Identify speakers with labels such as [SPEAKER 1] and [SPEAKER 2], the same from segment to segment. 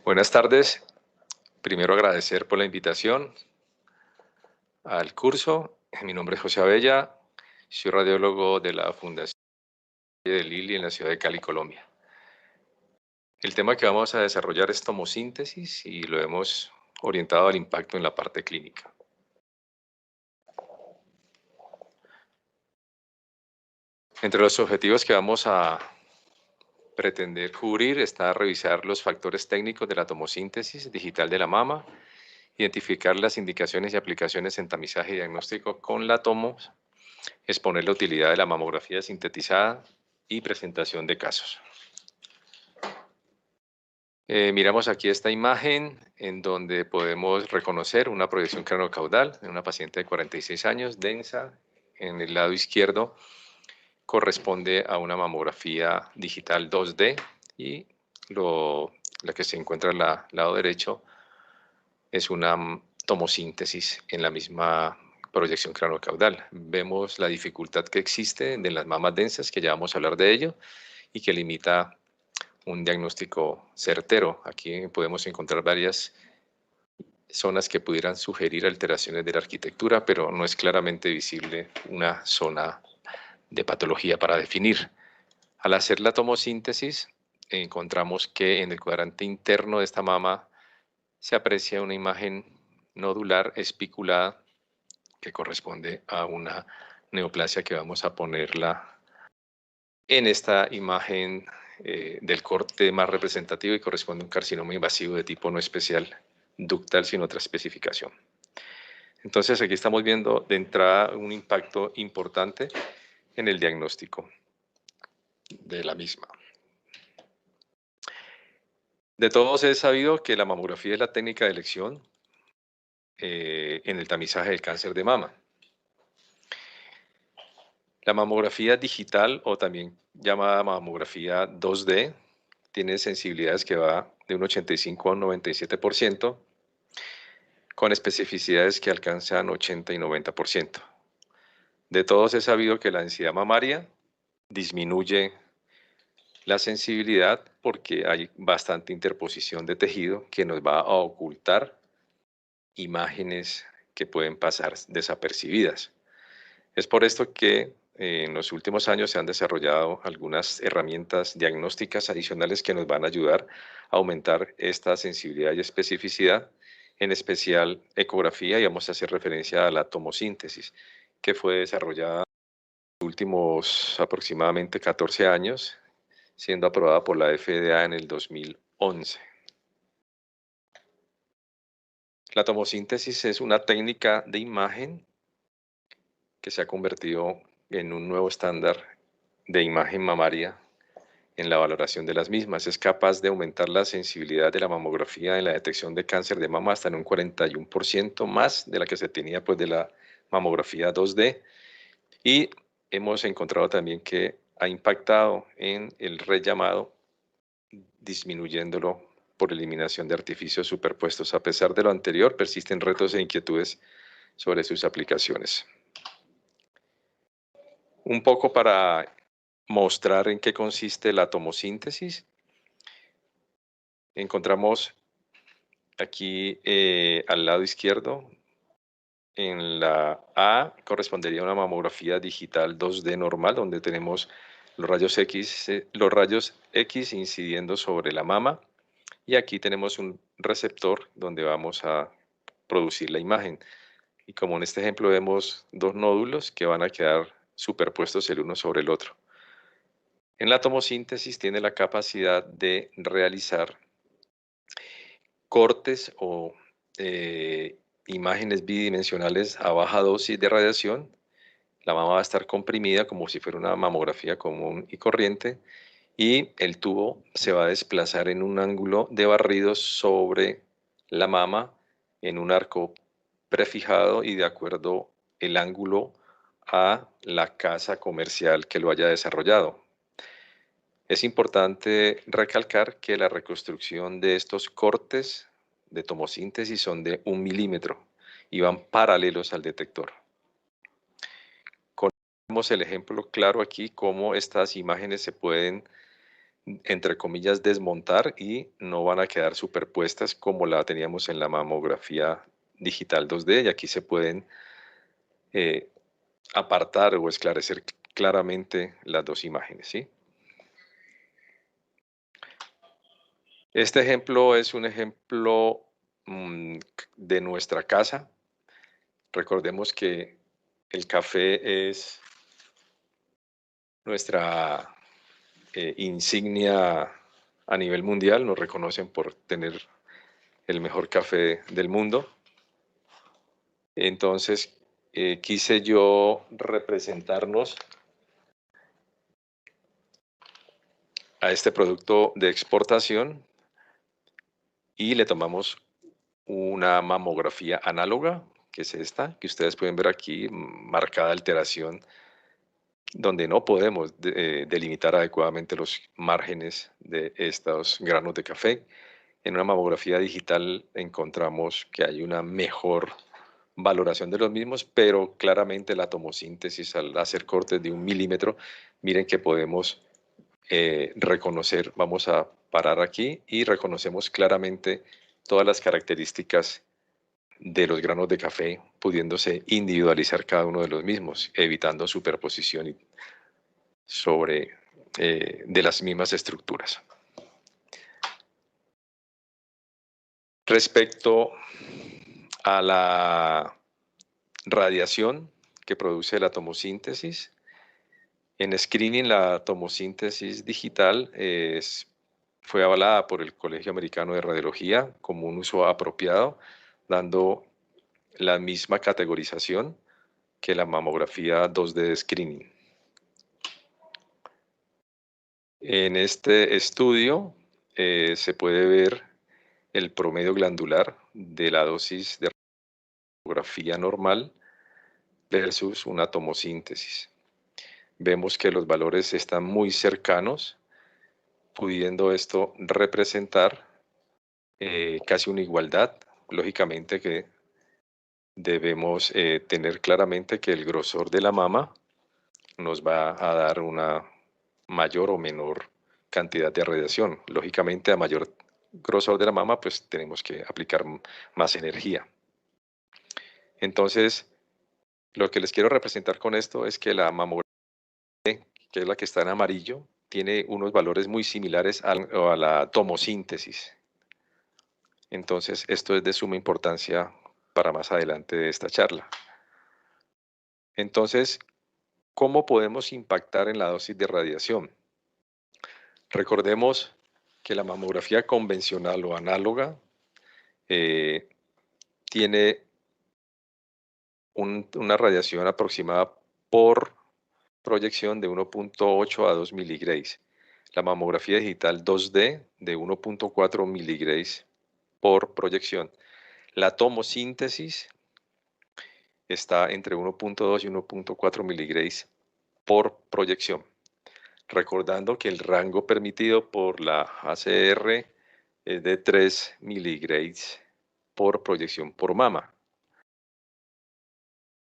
[SPEAKER 1] Buenas tardes. Primero agradecer por la invitación al curso. Mi nombre es José Abella, soy radiólogo de la Fundación de Lili en la ciudad de Cali, Colombia. El tema que vamos a desarrollar es tomosíntesis y lo hemos orientado al impacto en la parte clínica. Entre los objetivos que vamos a pretender cubrir está revisar los factores técnicos de la tomosíntesis digital de la mama, identificar las indicaciones y aplicaciones en tamizaje y diagnóstico con la tomo, exponer la utilidad de la mamografía sintetizada y presentación de casos. Miramos aquí esta imagen en donde podemos reconocer una proyección craneocaudal en una paciente de 46 años, densa. En el lado izquierdo corresponde a una mamografía digital 2D y la que se encuentra al lado derecho es una tomosíntesis en la misma proyección craneocaudal. Vemos la dificultad que existe de las mamas densas, que ya vamos a hablar de ello, y que limita un diagnóstico certero. Aquí podemos encontrar varias zonas que pudieran sugerir alteraciones de la arquitectura, pero no es claramente visible una zona de patología para definir. Al hacer la tomosíntesis, encontramos que en el cuadrante interno de esta mama se aprecia una imagen nodular espiculada que corresponde a una neoplasia que vamos a ponerla en esta imagen del corte más representativo y corresponde a un carcinoma invasivo de tipo no especial ductal sin otra especificación. Entonces aquí estamos viendo de entrada un impacto importante en el diagnóstico de la misma. De todos es sabido que la mamografía es la técnica de elección en el tamizaje del cáncer de mama. La mamografía digital, o también llamada mamografía 2D, tiene sensibilidades que va de un 85 a un 97%, con especificidades que alcanzan 80 y 90%. De todos es sabido que la densidad mamaria disminuye la sensibilidad porque hay bastante interposición de tejido que nos va a ocultar imágenes que pueden pasar desapercibidas. Es por esto que en los últimos años se han desarrollado algunas herramientas diagnósticas adicionales que nos van a ayudar a aumentar esta sensibilidad y especificidad, en especial ecografía, y vamos a hacer referencia a la tomosíntesis, que fue desarrollada en los últimos aproximadamente 14 años, siendo aprobada por la FDA en el 2011. La tomosíntesis es una técnica de imagen que se ha convertido en un nuevo estándar de imagen mamaria en la valoración de las mismas. Es capaz de aumentar la sensibilidad de la mamografía en la detección de cáncer de mama hasta en un 41% más de la que se tenía pues de la mamografía 2D, y hemos encontrado también que ha impactado en el rellamado, disminuyéndolo por eliminación de artificios superpuestos. A pesar de lo anterior, persisten retos e inquietudes sobre sus aplicaciones. Un poco para mostrar en qué consiste la tomosíntesis. Encontramos aquí al lado izquierdo, en la A, correspondería a una mamografía digital 2D normal, donde tenemos los rayos X incidiendo sobre la mama, y aquí tenemos un receptor donde vamos a producir la imagen. Y como en este ejemplo vemos dos nódulos que van a quedar superpuestos el uno sobre el otro. En la tomosíntesis tiene la capacidad de realizar cortes o imágenes bidimensionales a baja dosis de radiación. La mama va a estar comprimida como si fuera una mamografía común y corriente, y el tubo se va a desplazar en un ángulo de barrido sobre la mama en un arco prefijado y de acuerdo el ángulo a la casa comercial que lo haya desarrollado. Es importante recalcar que la reconstrucción de estos cortes de tomosíntesis son de 1 milímetro y van paralelos al detector. Tenemos el ejemplo claro aquí cómo estas imágenes se pueden entre comillas, desmontar y no van a quedar superpuestas como la teníamos en la mamografía digital 2D, y aquí se pueden apartar o esclarecer claramente las dos imágenes, ¿sí? Este ejemplo es un ejemplo de nuestra casa. Recordemos que el café es nuestra insignia a nivel mundial. Nos reconocen por tener el mejor café del mundo. Entonces, quise yo representarnos a este producto de exportación y le tomamos una mamografía análoga, que es esta, que ustedes pueden ver aquí, marcada alteración, donde no podemos delimitar adecuadamente los márgenes de estos granos de café. En una mamografía digital encontramos que hay una mejor valoración de los mismos, pero claramente la tomosíntesis, al hacer cortes de 1 milímetro, miren que podemos reconocer, vamos a parar aquí y reconocemos claramente todas las características de los granos de café, pudiéndose individualizar cada uno de los mismos, evitando superposición sobre de las mismas estructuras. Respecto a la radiación que produce la tomosíntesis, en screening la tomosíntesis digital fue avalada por el Colegio Americano de Radiología como un uso apropiado, dando la misma categorización que la mamografía 2D de screening. En este estudio se puede ver el promedio glandular de la dosis de radiografía normal versus una tomosíntesis. Vemos que los valores están muy cercanos, pudiendo esto representar casi una igualdad. Lógicamente que debemos tener claramente que el grosor de la mama nos va a dar una mayor o menor cantidad de radiación. Lógicamente, a mayor grosor de la mama, pues tenemos que aplicar más energía. Entonces, lo que les quiero representar con esto es que la mamografía, que es la que está en amarillo, tiene unos valores muy similares a la tomosíntesis. Entonces, esto es de suma importancia para más adelante de esta charla. Entonces, ¿cómo podemos impactar en la dosis de radiación? Recordemos que la mamografía convencional o análoga tiene una radiación aproximada por proyección de 1.8 a 2 miligrays. La mamografía digital 2D de 1.4 miligrays por proyección. La tomosíntesis está entre 1.2 y 1.4 miligrays por proyección. Recordando que el rango permitido por la ACR es de 3 miligrays por proyección por mama.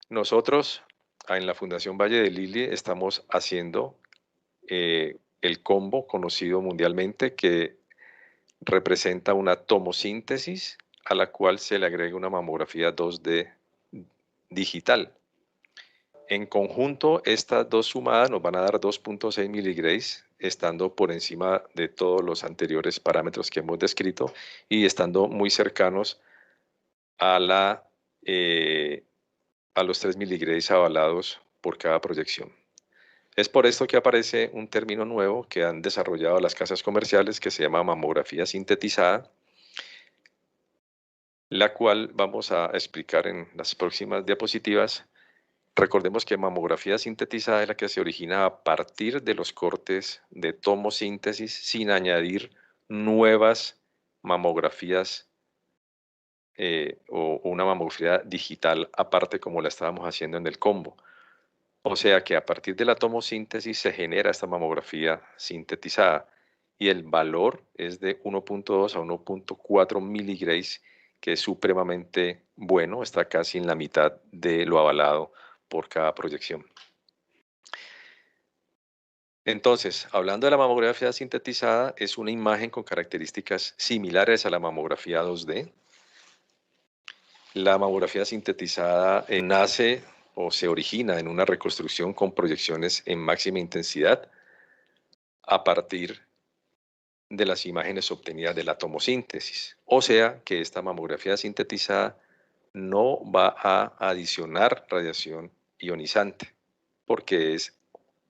[SPEAKER 1] Nosotros en la Fundación Valle de Lili estamos haciendo el combo conocido mundialmente que representa una tomosíntesis a la cual se le agrega una mamografía 2D digital. En conjunto, estas dos sumadas nos van a dar 2.6 miligrays, estando por encima de todos los anteriores parámetros que hemos descrito y estando muy cercanos a, a los 3 miligrays avalados por cada proyección. Es por esto que aparece un término nuevo que han desarrollado las casas comerciales que se llama mamografía sintetizada, la cual vamos a explicar en las próximas diapositivas. Recordemos que mamografía sintetizada es la que se origina a partir de los cortes de tomosíntesis sin añadir nuevas mamografías o una mamografía digital aparte como la estábamos haciendo en el combo. O sea que a partir de la tomosíntesis se genera esta mamografía sintetizada y el valor es de 1.2 a 1.4 miligrays, que es supremamente bueno, está casi en la mitad de lo avalado por cada proyección. Entonces, hablando de la mamografía sintetizada, es una imagen con características similares a la mamografía 2D. La mamografía sintetizada nace o se origina en una reconstrucción con proyecciones en máxima intensidad a partir de las imágenes obtenidas de la tomosíntesis. O sea que esta mamografía sintetizada no va a adicionar radiación ionizante, porque es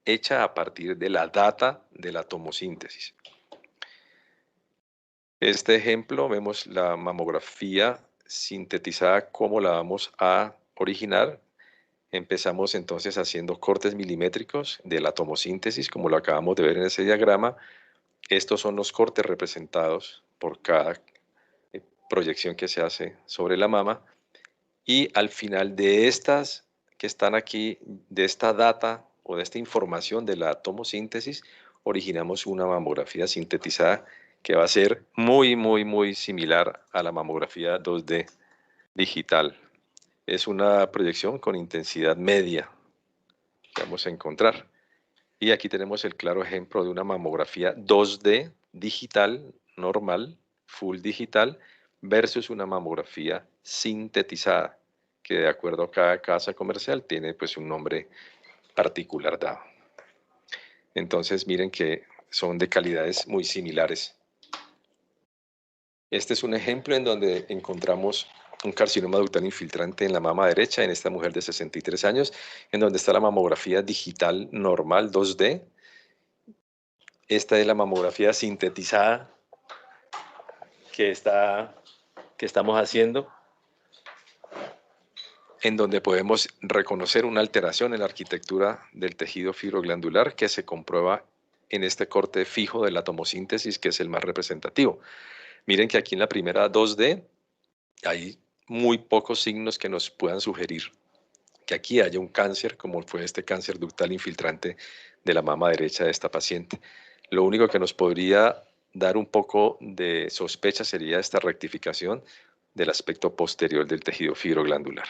[SPEAKER 1] hecha a partir de la data de la tomosíntesis. Este ejemplo vemos la mamografía sintetizada, cómo la vamos a originar. Empezamos entonces haciendo cortes milimétricos de la tomosíntesis, como lo acabamos de ver en ese diagrama. Estos son los cortes representados por cada proyección que se hace sobre la mama. Y al final de estas que están aquí, de esta data o de esta información de la tomosíntesis, originamos una mamografía sintetizada que va a ser muy similar a la mamografía 2D digital. Es una proyección con intensidad media que vamos a encontrar. Y aquí tenemos el claro ejemplo de una mamografía 2D digital normal, full digital, versus una mamografía sintetizada, que de acuerdo a cada casa comercial tiene pues un nombre particular dado. Entonces miren que son de calidades muy similares. Este es un ejemplo en donde encontramos un carcinoma ductal infiltrante en la mama derecha en esta mujer de 63 años, en donde está la mamografía digital normal 2D. Esta es la mamografía sintetizada que estamos haciendo, en donde podemos reconocer una alteración en la arquitectura del tejido fibroglandular que se comprueba en este corte fijo de la tomosíntesis, que es el más representativo. Miren que aquí en la primera 2D hay muy pocos signos que nos puedan sugerir que aquí haya un cáncer, como fue este cáncer ductal infiltrante de la mama derecha de esta paciente. Lo único que nos podría dar un poco de sospecha sería esta rectificación del aspecto posterior del tejido fibroglandular.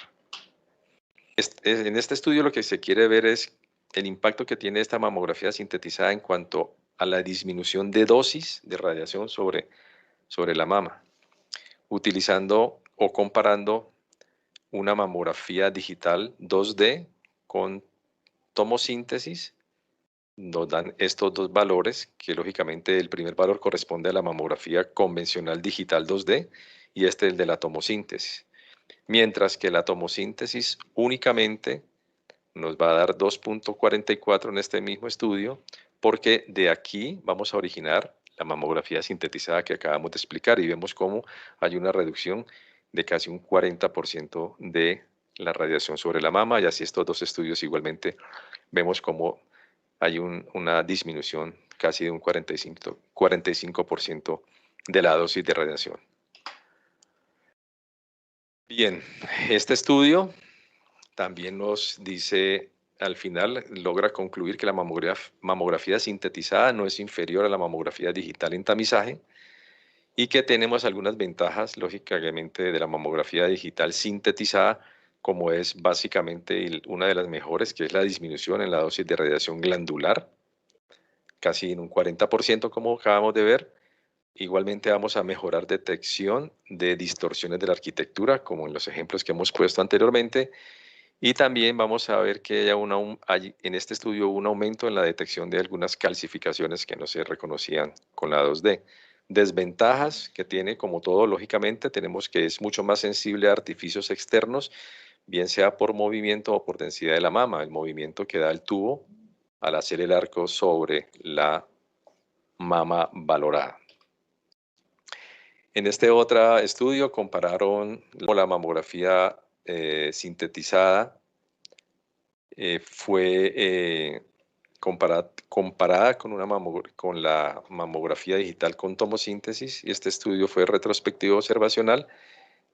[SPEAKER 1] En este estudio lo que se quiere ver es el impacto que tiene esta mamografía sintetizada en cuanto a la disminución de dosis de radiación sobre la mama, utilizando o comparando una mamografía digital 2D con tomosíntesis. Nos dan estos dos valores, que lógicamente el primer valor corresponde a la mamografía convencional digital 2D y este el de la tomosíntesis. Mientras que la tomosíntesis únicamente nos va a dar 2.44 en este mismo estudio, porque de aquí vamos a originar la mamografía sintetizada que acabamos de explicar y vemos cómo hay una reducción de casi un 40% de la radiación sobre la mama, y así estos dos estudios igualmente vemos cómo hay una disminución casi de un 45% de la dosis de radiación. Bien, este estudio también nos dice, al final logra concluir que la mamografía sintetizada no es inferior a la mamografía digital en tamizaje y que tenemos algunas ventajas, lógicamente, de la mamografía digital sintetizada, como es básicamente una de las mejores, que es la disminución en la dosis de radiación glandular, casi en un 40%, como acabamos de ver. Igualmente vamos a mejorar detección de distorsiones de la arquitectura, como en los ejemplos que hemos puesto anteriormente. Y también vamos a ver que hay en este estudio un aumento en la detección de algunas calcificaciones que no se reconocían con la 2D. Desventajas que tiene, como todo, lógicamente, tenemos que es mucho más sensible a artificios externos, bien sea por movimiento o por densidad de la mama, el movimiento que da el tubo al hacer el arco sobre la mama valorada. En este otro estudio compararon la mamografía sintetizada, fue comparada con la mamografía digital con tomosíntesis, y este estudio fue retrospectivo observacional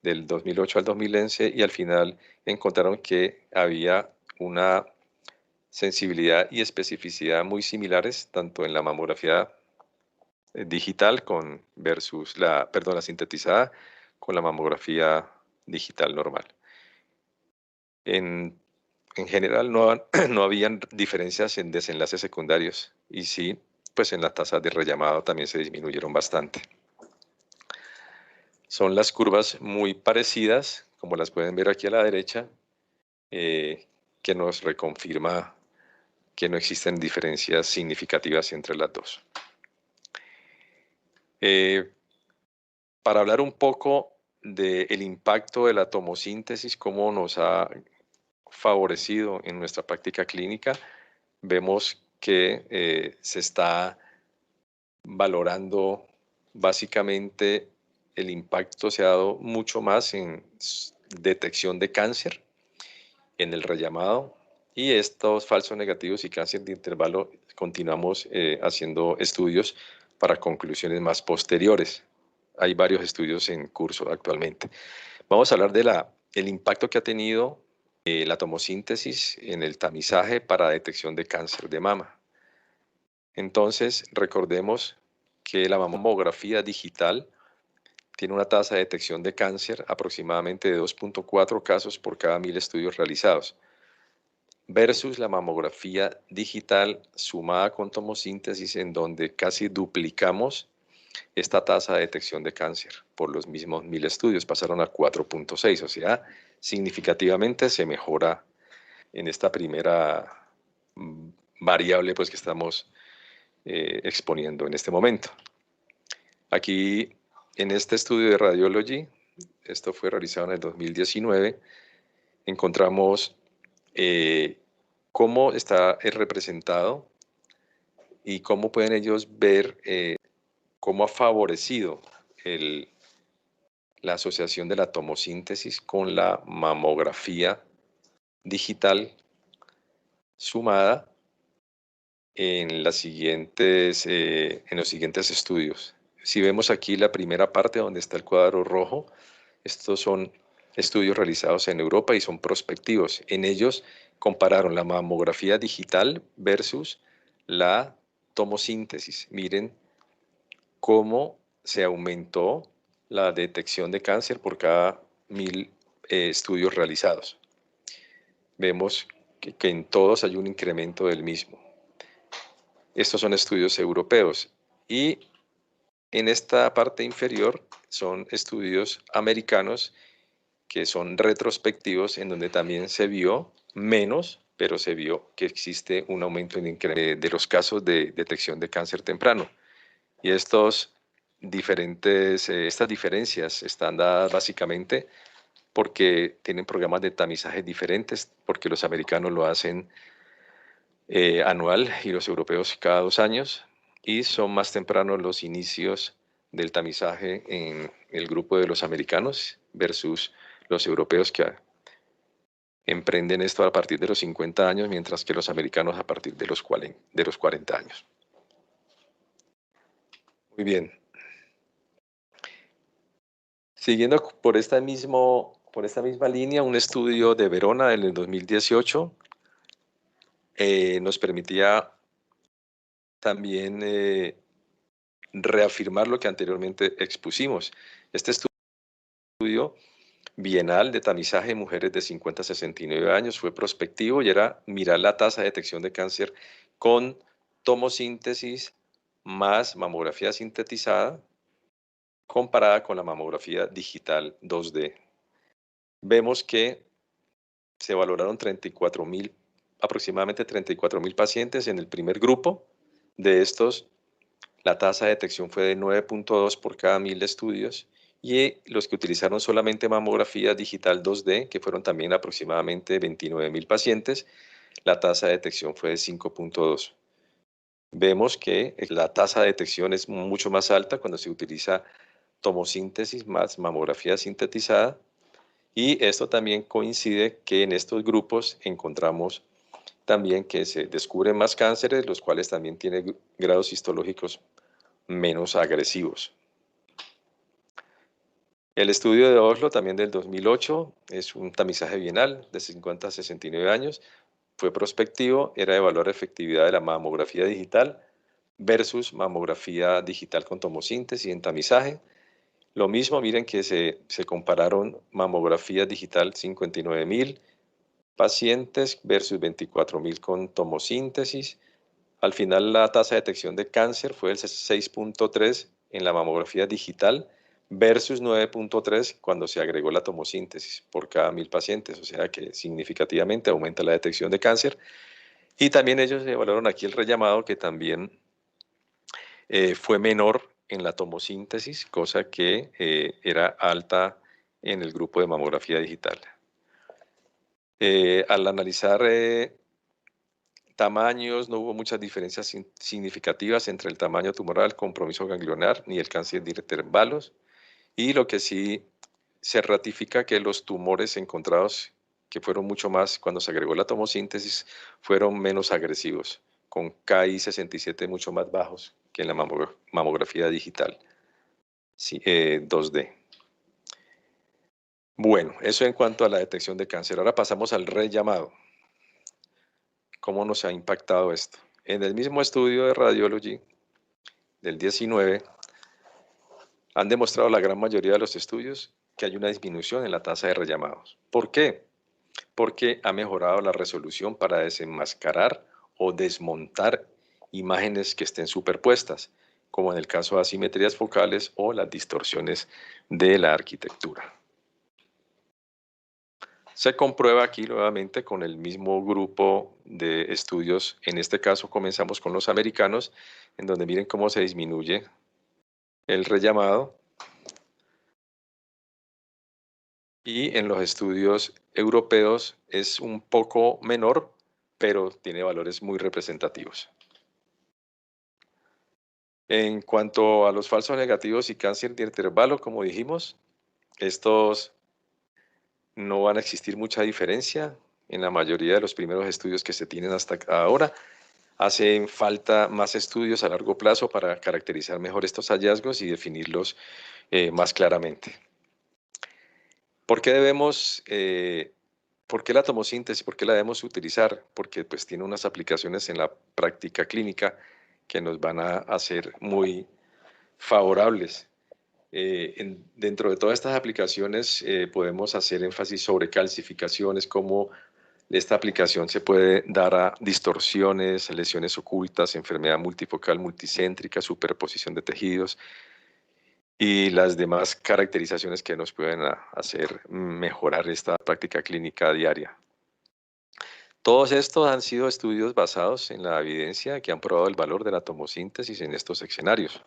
[SPEAKER 1] del 2008 al 2011, y al final encontraron que había una sensibilidad y especificidad muy similares tanto en la mamografía digital versus la sintetizada con la mamografía digital normal. En en general no habían diferencias en desenlaces secundarios y sí, pues en las tasas de rellamado también se disminuyeron bastante. Son las curvas muy parecidas, como las pueden ver aquí a la derecha, que nos reconfirma que no existen diferencias significativas entre las dos. Para hablar un poco del impacto de la tomosíntesis, cómo nos ha favorecido en nuestra práctica clínica, vemos que se está valorando básicamente el impacto se ha dado mucho más en detección de cáncer, en el rellamado, y estos falsos negativos y cáncer de intervalo continuamos haciendo estudios para conclusiones más posteriores. Hay varios estudios en curso actualmente. Vamos a hablar del impacto que ha tenido la tomosíntesis en el tamizaje para detección de cáncer de mama. Entonces, recordemos que la mamografía digital tiene una tasa de detección de cáncer aproximadamente de 2.4 casos por cada 1000 estudios realizados, versus la mamografía digital sumada con tomosíntesis, en donde casi duplicamos esta tasa de detección de cáncer por los mismos 1000 estudios, pasaron a 4.6, o sea, significativamente se mejora en esta primera variable pues, que estamos exponiendo en este momento. Aquí, en este estudio de Radiology, esto fue realizado en el 2019, encontramos cómo está representado y cómo pueden ellos ver cómo ha favorecido la asociación de la tomosíntesis con la mamografía digital sumada en los siguientes estudios. Si vemos aquí la primera parte donde está el cuadro rojo, estos son estudios realizados en Europa y son prospectivos. En ellos compararon la mamografía digital versus la tomosíntesis. Miren cómo se aumentó la detección de cáncer por cada 1000 estudios realizados. Vemos que en todos hay un incremento del mismo. Estos son estudios europeos y en esta parte inferior son estudios americanos que son retrospectivos, en donde también se vio menos, pero se vio que existe un aumento en de los casos de detección de cáncer temprano. Y estas diferencias están dadas básicamente porque tienen programas de tamizaje diferentes, porque los americanos lo hacen anual y los europeos cada 2 años, y son más tempranos los inicios del tamizaje en el grupo de los americanos versus los europeos, que emprenden esto a partir de los 50 años, mientras que los americanos a partir de los 40 años. Muy bien. Siguiendo por esta misma línea, un estudio de Verona en el 2018 nos permitía también reafirmar lo que anteriormente expusimos. Este estudio bienal de tamizaje de mujeres de 50 a 69 años fue prospectivo y era mirar la tasa de detección de cáncer con tomosíntesis más mamografía sintetizada comparada con la mamografía digital 2D. Vemos que se valoraron aproximadamente 34,000 pacientes en el primer grupo. De estos, la tasa de detección fue de 9.2 por cada 1000 estudios, y los que utilizaron solamente mamografía digital 2D, que fueron también aproximadamente 29,000 pacientes, la tasa de detección fue de 5.2. Vemos que la tasa de detección es mucho más alta cuando se utiliza tomosíntesis más mamografía sintetizada, y esto también coincide que en estos grupos encontramos también que se descubren más cánceres, los cuales también tienen grados histológicos menos agresivos. El estudio de Oslo, también del 2008, es un tamizaje bienal de 50 a 69 años. Fue prospectivo, era de evaluar la efectividad de la mamografía digital versus mamografía digital con tomosíntesis en tamizaje. Lo mismo, miren que se compararon mamografía digital 59,000 pacientes versus 24.000 con tomosíntesis. Al final la tasa de detección de cáncer fue el 6.3 en la mamografía digital versus 9.3 cuando se agregó la tomosíntesis por cada 1.000 pacientes, o sea que significativamente aumenta la detección de cáncer. Y también ellos evaluaron aquí el rellamado, que también fue menor en la tomosíntesis, cosa que era alta en el grupo de mamografía digital. Al analizar tamaños, no hubo muchas diferencias significativas entre el tamaño tumoral, compromiso ganglionar ni el cáncer de intervalos. Y lo que sí se ratifica que los tumores encontrados, que fueron mucho más cuando se agregó la tomosíntesis, fueron menos agresivos, con KI 67 mucho más bajos que en la mamografía digital, sí, 2D. Bueno, eso en cuanto a la detección de cáncer. Ahora pasamos al rellamado. ¿Cómo nos ha impactado esto? En el mismo estudio de Radiology del 19, han demostrado la gran mayoría de los estudios que hay una disminución en la tasa de rellamados. ¿Por qué? Porque ha mejorado la resolución para desenmascarar o desmontar imágenes que estén superpuestas, como en el caso de asimetrías focales o las distorsiones de la arquitectura. Se comprueba aquí nuevamente con el mismo grupo de estudios. En este caso comenzamos con los americanos, en donde miren cómo se disminuye el rellamado. Y en los estudios europeos es un poco menor, pero tiene valores muy representativos. En cuanto a los falsos negativos y cáncer de intervalo, como dijimos, estos no van a existir mucha diferencia en la mayoría de los primeros estudios que se tienen hasta ahora. Hacen falta más estudios a largo plazo para caracterizar mejor estos hallazgos y definirlos más claramente. ¿Por qué por qué la tomosíntesis? ¿Por qué la debemos utilizar? Porque pues tiene unas aplicaciones en la práctica clínica que nos van a hacer muy favorables. Dentro de todas estas aplicaciones podemos hacer énfasis sobre calcificaciones, cómo esta aplicación se puede dar a distorsiones, lesiones ocultas, enfermedad multifocal multicéntrica, superposición de tejidos y las demás caracterizaciones que nos pueden hacer mejorar esta práctica clínica diaria. Todos estos han sido estudios basados en la evidencia que han probado el valor de la tomosíntesis en estos escenarios.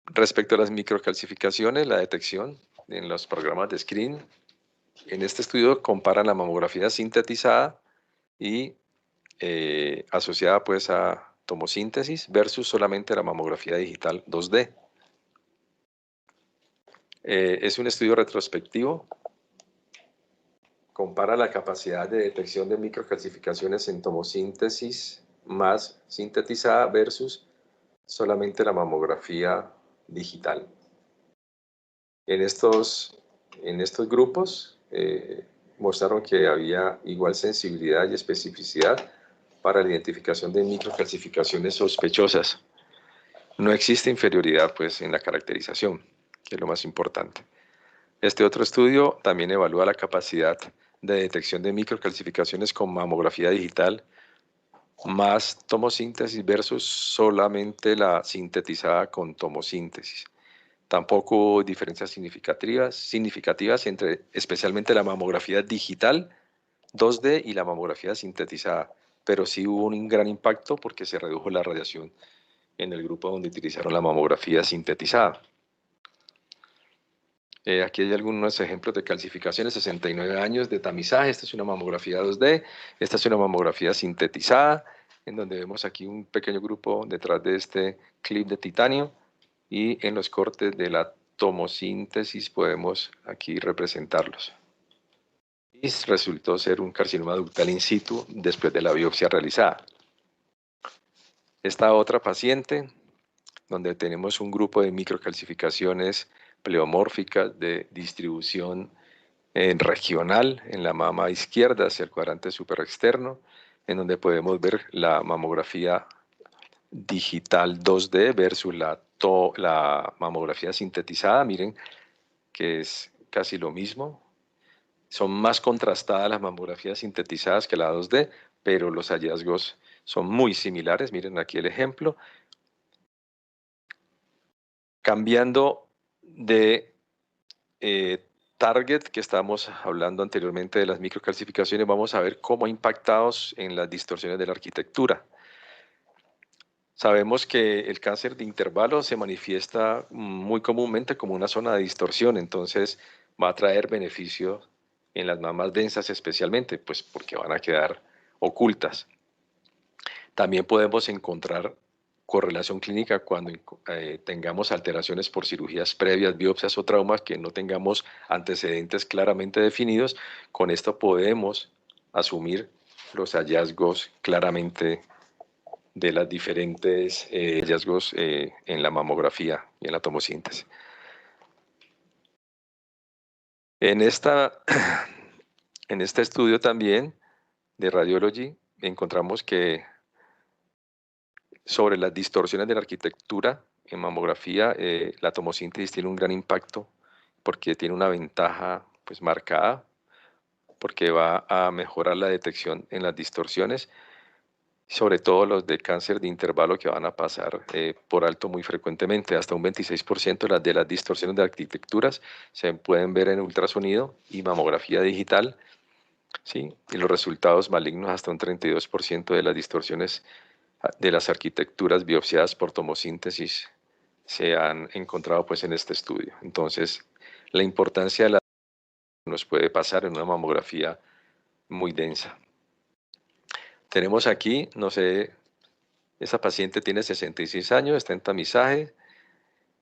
[SPEAKER 1] Respecto a las microcalcificaciones, la detección en los programas de screen, en este estudio comparan la mamografía sintetizada y asociada pues a tomosíntesis versus solamente la mamografía digital 2D. Es un estudio retrospectivo. Compara la capacidad de detección de microcalcificaciones en tomosíntesis más sintetizada versus solamente la mamografía digital. En estos grupos mostraron que había igual sensibilidad y especificidad para la identificación de microcalcificaciones sospechosas. No existe inferioridad pues, en la caracterización, que es lo más importante. Este otro estudio también evalúa la capacidad de detección de microcalcificaciones con mamografía digital más tomosíntesis versus solamente la sintetizada con tomosíntesis. Tampoco hubo diferencias significativas entre especialmente la mamografía digital 2D y la mamografía sintetizada, pero sí hubo un gran impacto porque se redujo la radiación en el grupo donde utilizaron la mamografía sintetizada. Aquí hay algunos ejemplos de calcificaciones, 69 años de tamizaje. Esta es una mamografía 2D, esta es una mamografía sintetizada, en donde vemos aquí un pequeño grupo detrás de este clip de titanio, y en los cortes de la tomosíntesis podemos aquí representarlos. Y resultó ser un carcinoma ductal in situ después de la biopsia realizada. Esta otra paciente, donde tenemos un grupo de microcalcificaciones pleomórficas de distribución regional en la mama izquierda hacia el cuadrante superexterno, en donde podemos ver la mamografía digital 2D versus la mamografía sintetizada. Miren que es casi lo mismo. Son más contrastadas las mamografías sintetizadas que la 2D, pero los hallazgos son muy similares. Miren aquí el ejemplo. Cambiando de target, que estábamos hablando anteriormente de las microcalcificaciones, vamos a ver cómo impactados en las distorsiones de la arquitectura. Sabemos que el cáncer de intervalo se manifiesta muy comúnmente como una zona de distorsión, entonces va a traer beneficio en las mamas densas especialmente, pues porque van a quedar ocultas. También podemos encontrar correlación clínica cuando tengamos alteraciones por cirugías previas, biopsias o traumas, que no tengamos antecedentes claramente definidos. Con esto podemos asumir los hallazgos claramente de las diferentes hallazgos en la mamografía y en la tomosíntesis. En este estudio también de Radiology encontramos que sobre las distorsiones de la arquitectura en mamografía, la tomosíntesis tiene un gran impacto porque tiene una ventaja pues marcada, porque va a mejorar la detección en las distorsiones, sobre todo los de cáncer de intervalo, que van a pasar por alto muy frecuentemente. Hasta un 26% de las distorsiones de arquitecturas se pueden ver en ultrasonido y mamografía digital, ¿sí? Y los resultados malignos, hasta un 32% de las distorsiones de las arquitecturas biopsiadas por tomosíntesis se han encontrado pues en este estudio. Entonces, la importancia de la nos puede pasar en una mamografía muy densa. Tenemos aquí, no sé, esa paciente tiene 66 años, está en tamizaje,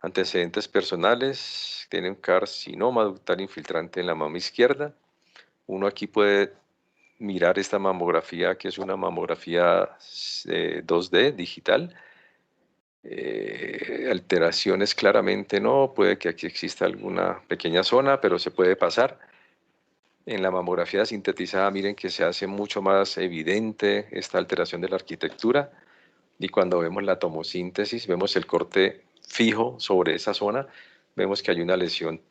[SPEAKER 1] antecedentes personales, tiene un carcinoma ductal infiltrante en la mama izquierda. Uno aquí puede mirar esta mamografía, que es una mamografía 2D digital. Alteraciones claramente no, puede que aquí exista alguna pequeña zona, pero se puede pasar. En la mamografía sintetizada, miren que se hace mucho más evidente esta alteración de la arquitectura, y cuando vemos la tomosíntesis, vemos el corte fijo sobre esa zona, vemos que hay una lesión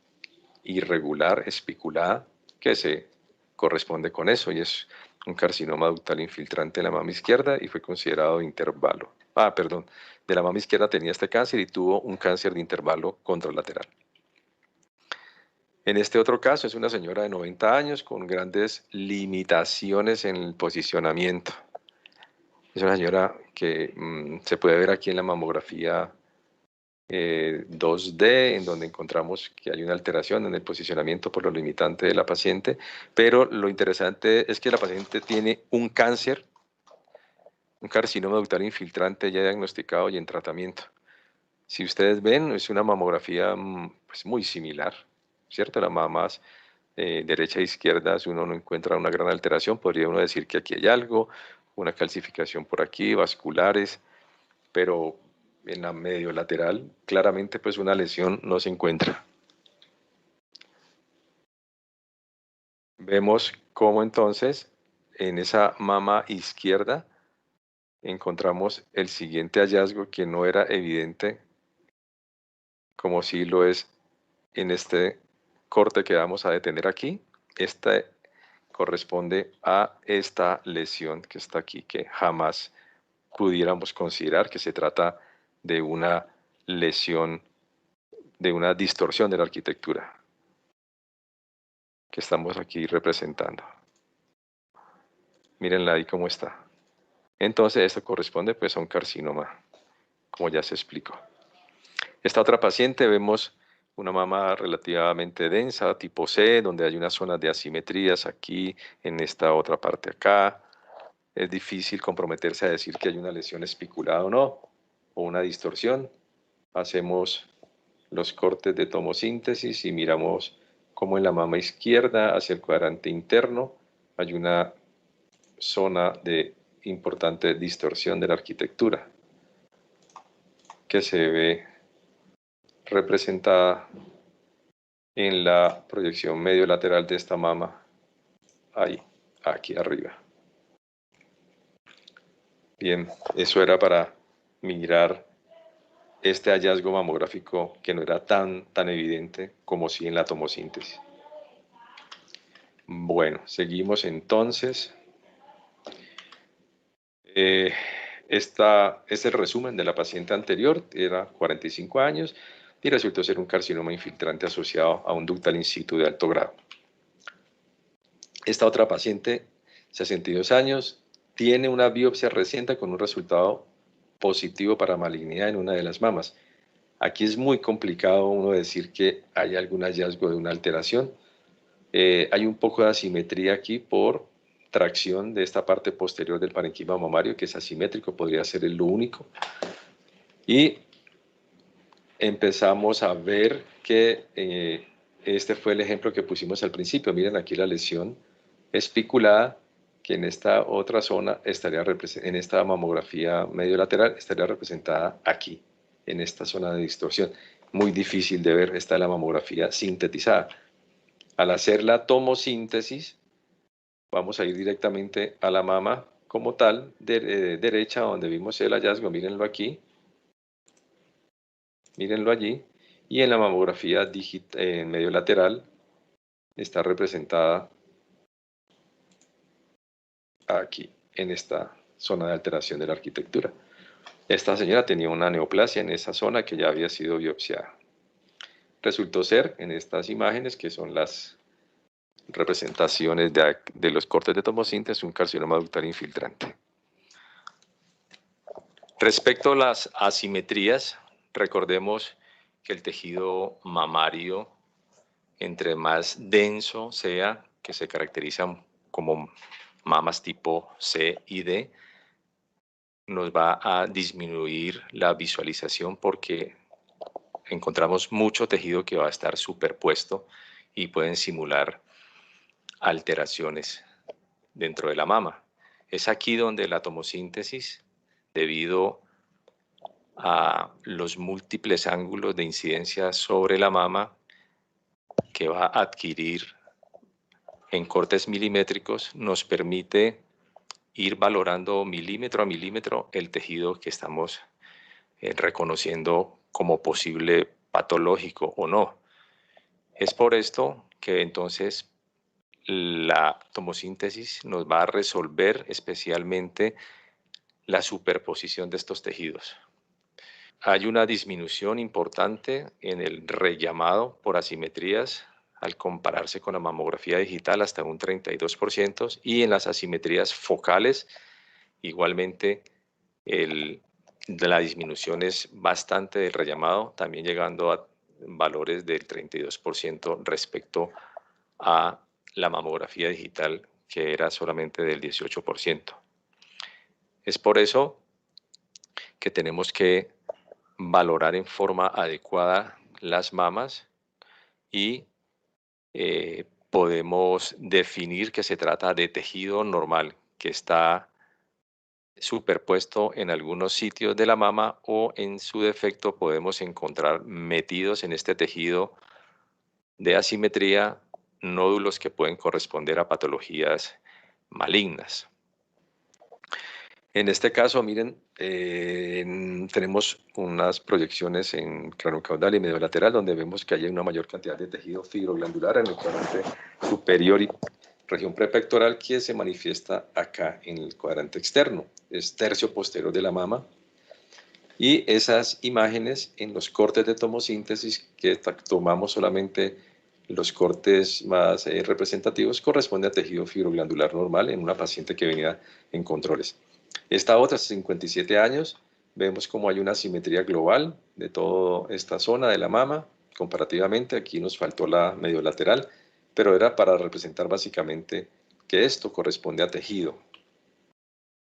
[SPEAKER 1] irregular, espiculada, que se corresponde con eso, y es un carcinoma ductal infiltrante en la mama izquierda y fue considerado de intervalo. Perdón, de la mama izquierda tenía este cáncer y tuvo un cáncer de intervalo contralateral. En este otro caso es una señora de 90 años con grandes limitaciones en el posicionamiento. Es una señora que se puede ver aquí en la mamografía 2D, en donde encontramos que hay una alteración en el posicionamiento por lo limitante de la paciente, pero lo interesante es que la paciente tiene un cáncer, un carcinoma ductal infiltrante ya diagnosticado y en tratamiento. Si ustedes ven, es una mamografía pues, muy similar, ¿cierto? Las mamas derecha e izquierda, si uno no encuentra una gran alteración, podría uno decir que aquí hay algo, una calcificación por aquí, vasculares, pero en la medio lateral, claramente pues una lesión no se encuentra. Vemos cómo entonces en esa mama izquierda encontramos el siguiente hallazgo que no era evidente, como si lo es en este corte que vamos a detener aquí. Este corresponde a esta lesión que está aquí, que jamás pudiéramos considerar que se trata de una lesión, de una distorsión de la arquitectura que estamos aquí representando. Mírenla ahí cómo está. Entonces esto corresponde pues a un carcinoma, como ya se explicó. Esta otra paciente vemos una mama relativamente densa, tipo C, donde hay unas zonas de asimetrías aquí, en esta otra parte acá. Es difícil comprometerse a decir que hay una lesión espiculada o no, o una distorsión. Hacemos los cortes de tomosíntesis y miramos cómo en la mama izquierda, hacia el cuadrante interno, hay una zona de importante distorsión de la arquitectura que se ve representada en la proyección medio lateral de esta mama, ahí, aquí arriba. Bien, eso era para mirar este hallazgo mamográfico que no era tan evidente como sí en la tomosíntesis. Bueno, seguimos entonces. Este es el resumen de la paciente anterior, era 45 años y resultó ser un carcinoma infiltrante asociado a un ductal in situ de alto grado. Esta otra paciente, 62 años, tiene una biopsia reciente con un resultado positivo para malignidad en una de las mamas. Aquí es muy complicado uno decir que hay algún hallazgo de una alteración. Hay un poco de asimetría aquí por tracción de esta parte posterior del parenquima mamario, que es asimétrico, podría ser lo único. Y empezamos a ver que este fue el ejemplo que pusimos al principio. Miren aquí la lesión espiculada, que en esta otra zona estaría en esta mamografía medio lateral estaría representada aquí, en esta zona de distorsión. Muy difícil de ver, está la mamografía sintetizada. Al hacer la tomosíntesis, vamos a ir directamente a la mama como tal, derecha, donde vimos el hallazgo, mírenlo aquí, mírenlo allí, y en la mamografía en medio lateral está representada aquí, en esta zona de alteración de la arquitectura. Esta señora tenía una neoplasia en esa zona que ya había sido biopsiada. Resultó ser, en estas imágenes, que son las representaciones de los cortes de tomosíntesis, un carcinoma ductal infiltrante. Respecto a las asimetrías, recordemos que el tejido mamario, entre más denso sea, que se caracterizan como mamas tipo C y D, nos va a disminuir la visualización porque encontramos mucho tejido que va a estar superpuesto y pueden simular alteraciones dentro de la mama. Es aquí donde la tomosíntesis, debido a los múltiples ángulos de incidencia sobre la mama que va a adquirir en cortes milimétricos, nos permite ir valorando milímetro a milímetro el tejido que estamos reconociendo como posible patológico o no. Es por esto que entonces la tomosíntesis nos va a resolver especialmente la superposición de estos tejidos. Hay una disminución importante en el rellamado por asimetrías al compararse con la mamografía digital, hasta un 32%, y en las asimetrías focales igualmente la disminución es bastante del rellamado, también llegando a valores del 32% respecto a la mamografía digital, que era solamente del 18%. Es por eso que tenemos que valorar en forma adecuada las mamas y podemos definir que se trata de tejido normal que está superpuesto en algunos sitios de la mama, o en su defecto podemos encontrar metidos en este tejido de asimetría nódulos que pueden corresponder a patologías malignas. En este caso, miren, tenemos unas proyecciones en craniocaudal y medio lateral donde vemos que hay una mayor cantidad de tejido fibroglandular en el cuadrante superior y región prepectoral, que se manifiesta acá en el cuadrante externo. Es tercio posterior de la mama. Y esas imágenes en los cortes de tomosíntesis, que tomamos solamente los cortes más representativos, corresponde a tejido fibroglandular normal en una paciente que venía en controles. Esta otra, 57 años, vemos como hay una asimetría global de toda esta zona de la mama. Comparativamente, aquí nos faltó la medio lateral, pero era para representar básicamente que esto corresponde a tejido,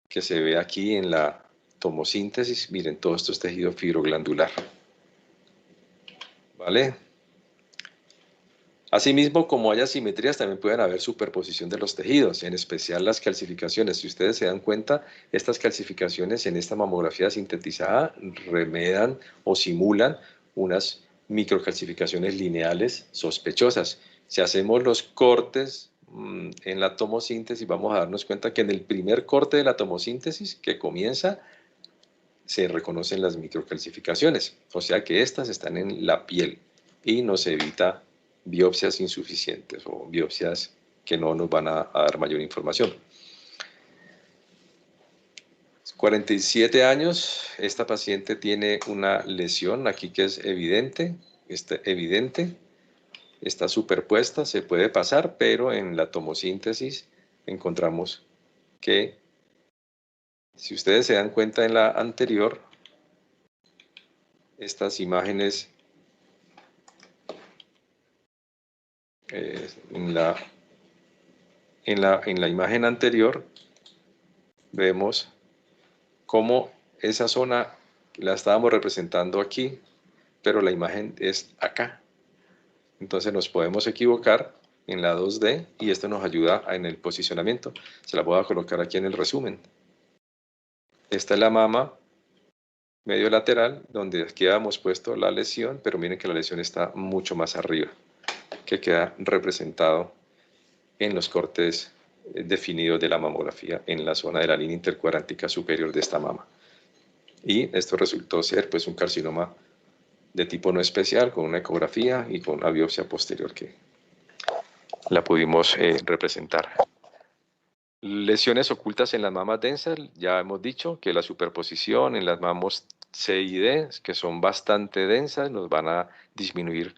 [SPEAKER 1] que se ve aquí en la tomosíntesis. Miren, todo esto es tejido fibroglandular. ¿Vale? Asimismo, como hay asimetrías, también pueden haber superposición de los tejidos, en especial las calcificaciones. Si ustedes se dan cuenta, estas calcificaciones en esta mamografía sintetizada remedan o simulan unas microcalcificaciones lineales sospechosas. Si hacemos los cortes en la tomosíntesis, vamos a darnos cuenta que en el primer corte de la tomosíntesis que comienza, se reconocen las microcalcificaciones, o sea que estas están en la piel y nos evita biopsias insuficientes o biopsias que no nos van a dar mayor información. 47 años, esta paciente tiene una lesión aquí que es evidente, está superpuesta, se puede pasar, pero en la tomosíntesis encontramos que, si ustedes se dan cuenta en la anterior, estas imágenes en la imagen anterior vemos cómo esa zona la estábamos representando aquí, pero la imagen es acá. Entonces nos podemos equivocar en la 2D y esto nos ayuda en el posicionamiento. Se la voy a colocar aquí en el resumen. Esta es la mama medio lateral, donde aquí habíamos puesto la lesión, pero miren que la lesión está mucho más arriba, que queda representado en los cortes definidos de la mamografía en la zona de la línea intercuadrántica superior de esta mama. Y esto resultó ser pues un carcinoma de tipo no especial, con una ecografía y con una biopsia posterior que la pudimos representar. Lesiones ocultas en las mamas densas, ya hemos dicho que la superposición en las mamas C y D, que son bastante densas, nos van a disminuir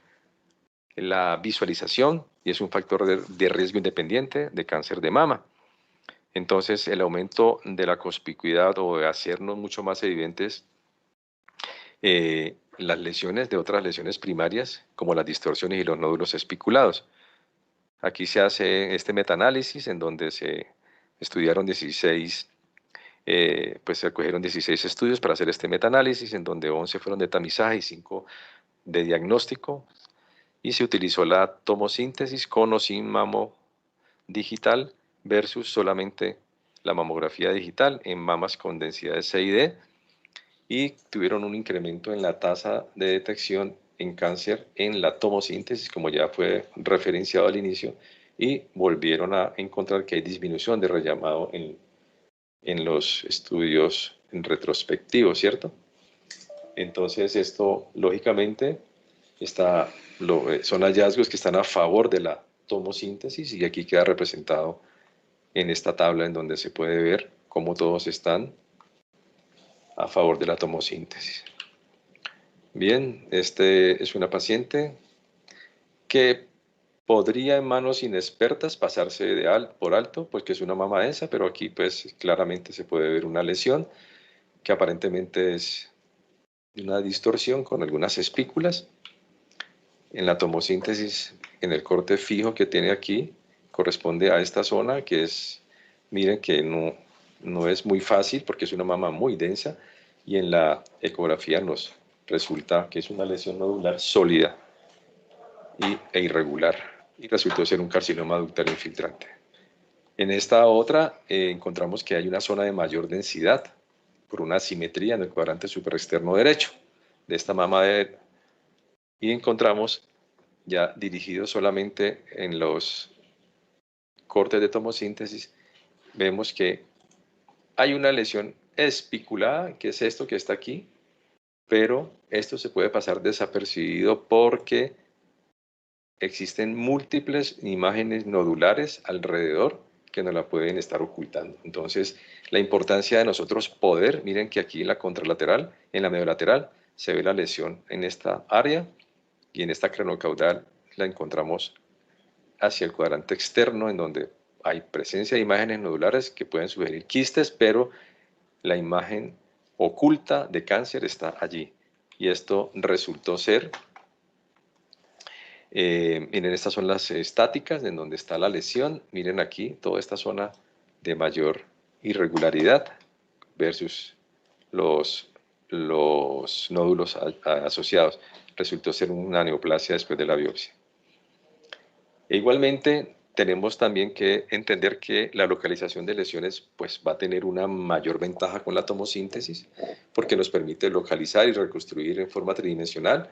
[SPEAKER 1] la visualización y es un factor de riesgo independiente de cáncer de mama. Entonces, el aumento de la conspicuidad o de hacernos mucho más evidentes las lesiones de otras lesiones primarias, como las distorsiones y los nódulos espiculados. Aquí se hace este metaanálisis en donde se estudiaron 16, pues se acogieron 16 estudios para hacer este metaanálisis, en donde 11 fueron de tamizaje y 5 de diagnóstico, y se utilizó la tomosíntesis con o sin mamo digital versus solamente la mamografía digital en mamas con densidades C y D, y tuvieron un incremento en la tasa de detección en cáncer en la tomosíntesis, como ya fue referenciado al inicio, y volvieron a encontrar que hay disminución de rellamado en los estudios en retrospectivo, ¿cierto? Entonces esto, lógicamente, son hallazgos que están a favor de la tomosíntesis y aquí queda representado en esta tabla en donde se puede ver cómo todos están a favor de la tomosíntesis. Bien, este es una paciente que podría en manos inexpertas pasarse por alto, pues que es una mama densa, pero aquí pues claramente se puede ver una lesión que aparentemente es una distorsión con algunas espículas. En la tomosíntesis, en el corte fijo que tiene aquí, corresponde a esta zona que es, miren que no es muy fácil porque es una mama muy densa, y en la ecografía nos resulta que es una lesión nodular sólida e irregular y resultó ser un carcinoma ductal infiltrante. En esta otra encontramos que hay una zona de mayor densidad por una asimetría en el cuadrante superexterno derecho de esta mama y encontramos ya dirigido solamente en los cortes de tomosíntesis, vemos que hay una lesión espiculada, que es esto que está aquí, pero esto se puede pasar desapercibido porque existen múltiples imágenes nodulares alrededor que nos la pueden estar ocultando. Entonces, la importancia de nosotros poder, miren que aquí en la contralateral, en la mediolateral, se ve la lesión en esta área y en esta craneocaudal la encontramos hacia el cuadrante externo, en donde hay presencia de imágenes nodulares que pueden sugerir quistes, pero la imagen oculta de cáncer está allí. Y esto resultó ser, miren, estas son las estáticas en donde está la lesión. Miren aquí toda esta zona de mayor irregularidad versus los nódulos asociados. Resultó ser una neoplasia después de la biopsia. E igualmente, tenemos también que entender que la localización de lesiones pues, va a tener una mayor ventaja con la tomosíntesis porque nos permite localizar y reconstruir en forma tridimensional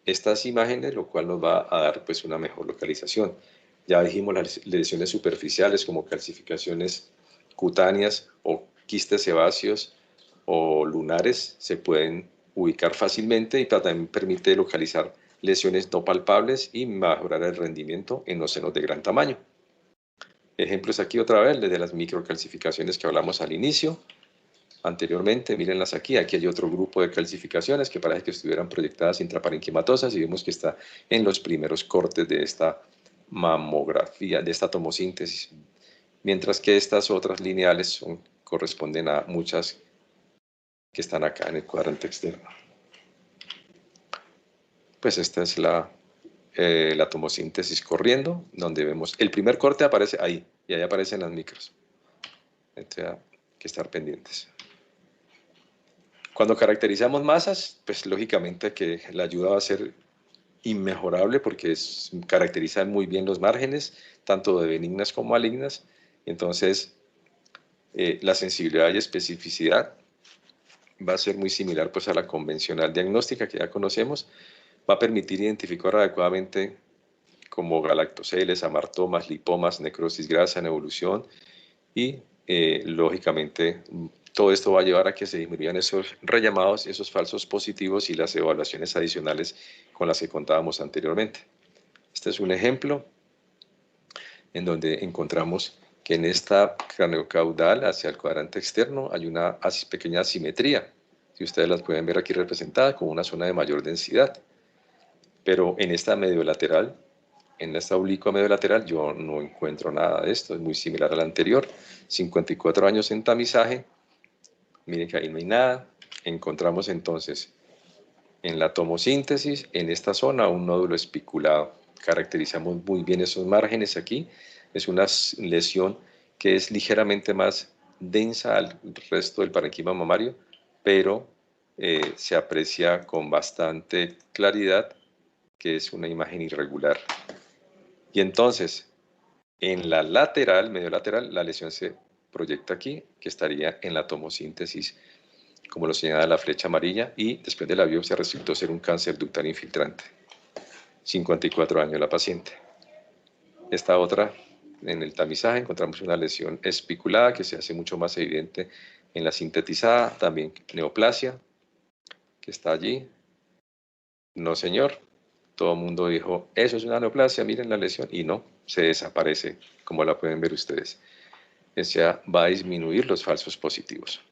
[SPEAKER 1] estas imágenes, lo cual nos va a dar pues, una mejor localización. Ya dijimos las lesiones superficiales como calcificaciones cutáneas o quistes sebáceos o lunares se pueden ubicar fácilmente y también permite localizar lesiones no palpables y mejorar el rendimiento en los senos de gran tamaño. ejemplos aquí otra vez, desde las microcalcificaciones que hablamos al inicio, anteriormente, mírenlas aquí. Aquí hay otro grupo de calcificaciones que parece que estuvieran proyectadas intraparenquimatosas y vemos que está en los primeros cortes de esta mamografía, de esta tomosíntesis. Mientras que estas otras lineales corresponden a muchas que están acá en el cuadrante externo. Pues esta es la tomosíntesis corriendo, donde vemos el primer corte aparece ahí, y ahí aparecen las micros. Entonces hay que estar pendientes. Cuando caracterizamos masas, pues lógicamente que la ayuda va a ser inmejorable porque caracteriza muy bien los márgenes, tanto de benignas como malignas. Entonces, la sensibilidad y especificidad va a ser muy similar pues, a la convencional diagnóstica que ya conocemos. Va a permitir identificar adecuadamente como galactoceles, amartomas, lipomas, necrosis grasa en evolución y, lógicamente, todo esto va a llevar a que se disminuyan esos rellamados, esos falsos positivos y las evaluaciones adicionales con las que contábamos anteriormente. Este es un ejemplo en donde encontramos que en esta craneocaudal hacia el cuadrante externo hay una pequeña asimetría, que ustedes las pueden ver aquí representada como una zona de mayor densidad. Pero en esta mediolateral, en esta oblicua mediolateral, yo no encuentro nada de esto, es muy similar al anterior. 54 años en tamizaje, miren que ahí no hay nada. Encontramos entonces en la tomosíntesis, en esta zona, un nódulo espiculado. Caracterizamos muy bien esos márgenes aquí. Es una lesión que es ligeramente más densa al resto del parenquima mamario, pero se aprecia con bastante claridad que es una imagen irregular. Y entonces, en la lateral, medio lateral, la lesión se proyecta aquí, que estaría en la tomosíntesis, como lo señala la flecha amarilla, y después de la biopsia resultó ser un cáncer ductal infiltrante. 54 años la paciente. Esta otra, en el tamizaje, encontramos una lesión espiculada que se hace mucho más evidente en la sintetizada, también neoplasia, que está allí. No, señor. Todo el mundo dijo, eso es una neoplasia, miren la lesión, y no, se desaparece, como la pueden ver ustedes. Esa va a disminuir los falsos positivos.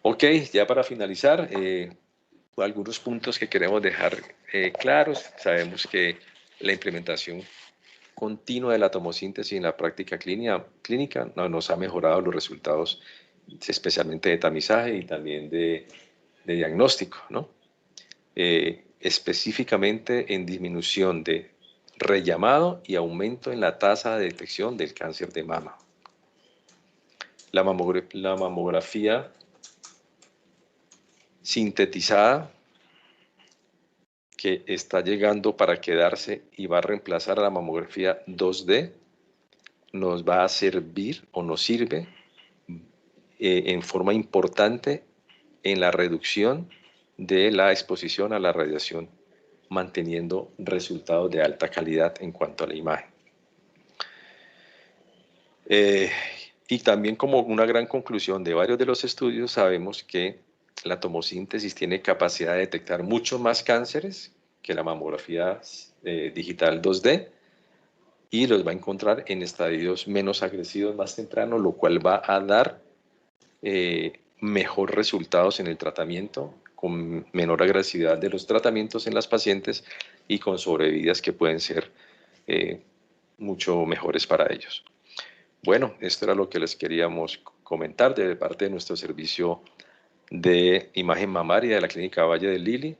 [SPEAKER 1] Ok, ya para finalizar, algunos puntos que queremos dejar claros. Sabemos que la implementación continua de la tomosíntesis en la práctica clínica nos ha mejorado los resultados, especialmente de tamizaje y también de diagnóstico, ¿no? Específicamente en disminución de rellamado y aumento en la tasa de detección del cáncer de mama. La mamografía sintetizada, que está llegando para quedarse y va a reemplazar a la mamografía 2D, nos va a servir o nos sirve en forma importante en la reducción de la exposición a la radiación, manteniendo resultados de alta calidad en cuanto a la imagen. Y también como una gran conclusión de varios de los estudios, sabemos que la tomosíntesis tiene capacidad de detectar muchos más cánceres que la mamografía digital 2D y los va a encontrar en estadios menos agresivos más tempranos, lo cual va a dar mejor resultados en el tratamiento, con menor agresividad de los tratamientos en las pacientes y con sobrevidas que pueden ser mucho mejores para ellos. Bueno, esto era lo que les queríamos comentar de parte de nuestro servicio de imagen mamaria de la Clínica Valle del Lili.